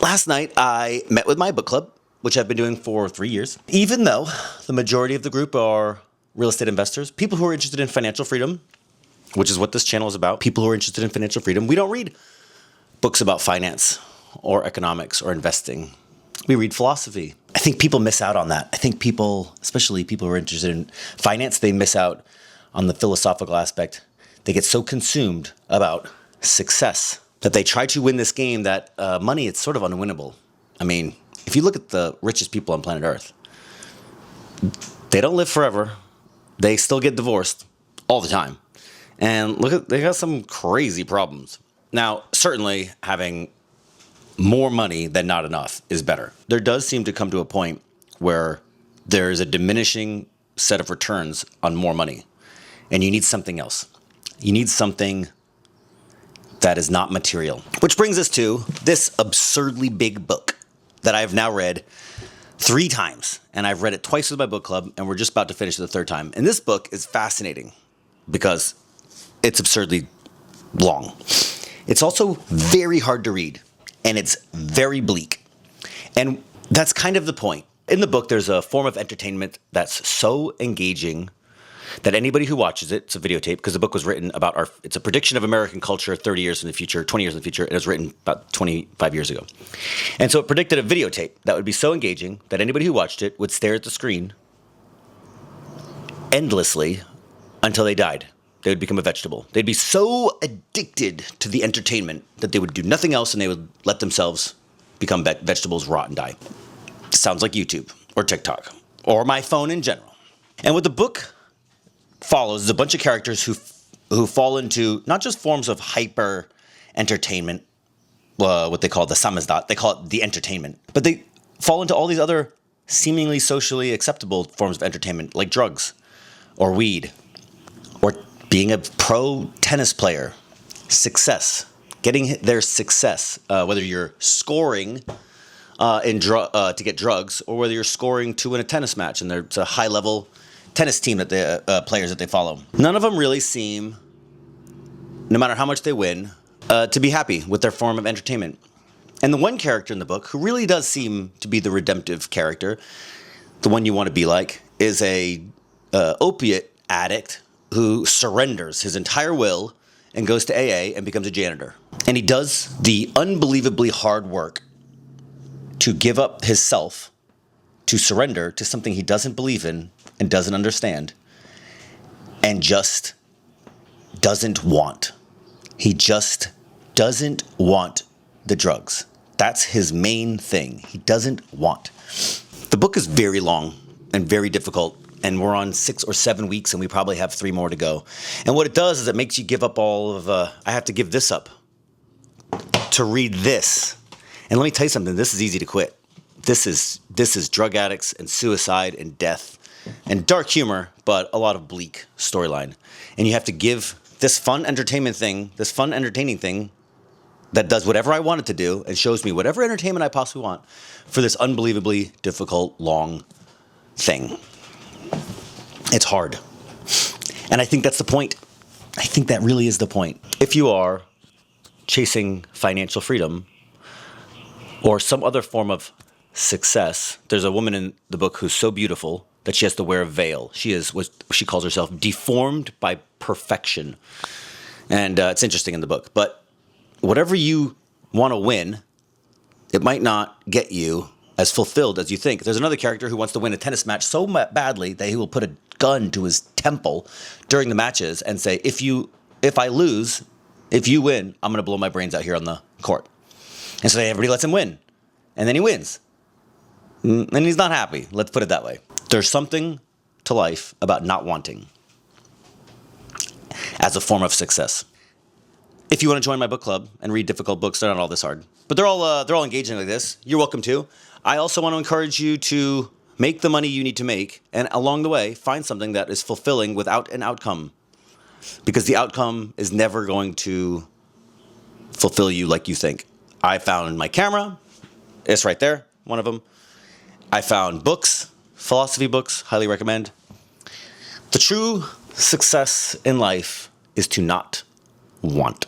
Last night, I met with my book club, which I've been doing for 3 years. Even though the majority of the group are real estate investors, people who are interested in financial freedom, which is what this channel is about, people who are interested in financial freedom, we don't read books about finance or economics or investing. We read philosophy. I think people miss out on that. I think people, especially people who are interested in finance, they miss out on the philosophical aspect. They get so consumed about success that they try to win this game that money, it's sort of unwinnable. I mean, if you look at the richest people on planet Earth, they don't live forever. They still get divorced all the time. And they got some crazy problems. Now, certainly having more money than not enough is better. There does seem to come to a point where there is a diminishing set of returns on more money. And you need something else. You need something that is not material. Which brings us to this absurdly big book that I've now read 3 times. And I've read it twice with my book club, and we're just about to finish it the 3rd time. And this book is fascinating because it's absurdly long. It's also very hard to read, and it's very bleak. And that's kind of the point. In the book, there's a form of entertainment that's so engaging that anybody who watches it, it's a videotape, because the book was written about it's a prediction of American culture 30 years in the future, 20 years in the future. It was written about 25 years ago. And so it predicted a videotape that would be so engaging that anybody who watched it would stare at the screen endlessly until they died. They would become a vegetable. They'd be so addicted to the entertainment that they would do nothing else, and they would let themselves become vegetables, rot, and die. Sounds like YouTube or TikTok or my phone in general. And what the book follows is a bunch of characters who fall into not just forms of hyper entertainment, what they call the samizdat, they call it the entertainment, but they fall into all these other seemingly socially acceptable forms of entertainment, like drugs or weed or being a pro tennis player, success, getting their success, whether you're scoring to get drugs or whether you're scoring to win a tennis match and there's a high-level tennis team that players that they follow. None of them really seem, no matter how much they win, to be happy with their form of entertainment. And the one character in the book who really does seem to be the redemptive character, the one you want to be like, is a opiate addict who surrenders his entire will and goes to AA and becomes a janitor. And he does the unbelievably hard work to give up his self, to surrender to something he doesn't believe in and doesn't understand, and just doesn't want. He just doesn't want the drugs. That's his main thing. He doesn't want. The book is very long and very difficult, and we're on 6 or 7 weeks, and we probably have 3 more to go. And what it does is it makes you give up all of, I have to give this up to read this. And let me tell you something, this is easy to quit. This is drug addicts and suicide and death and dark humor, but a lot of bleak storyline. And you have to give this fun entertainment thing, this fun entertaining thing that does whatever I want it to do and shows me whatever entertainment I possibly want for this unbelievably difficult, long thing. It's hard. And I think that's the point. I think that really is the point. If you are chasing financial freedom or some other form of success, there's a woman in the book who's so beautiful that she has to wear a veil. She is what she calls herself deformed by perfection. And it's interesting in the book. But whatever you want to win, it might not get you as fulfilled as you think. There's another character who wants to win a tennis match so badly that he will put a gun to his temple during the matches and say, if I lose, if you win, I'm going to blow my brains out here on the court. And so everybody lets him win. And then he wins. And he's not happy. Let's put it that way. There's something to life about not wanting as a form of success. If you want to join my book club and read difficult books, they're not all this hard. But they're all engaging like this. You're welcome to. I also want to encourage you to make the money you need to make, and along the way, find something that is fulfilling without an outcome. Because the outcome is never going to fulfill you like you think. I found my camera. It's right there, one of them. I found books, philosophy books, highly recommend. The true success in life is to not want.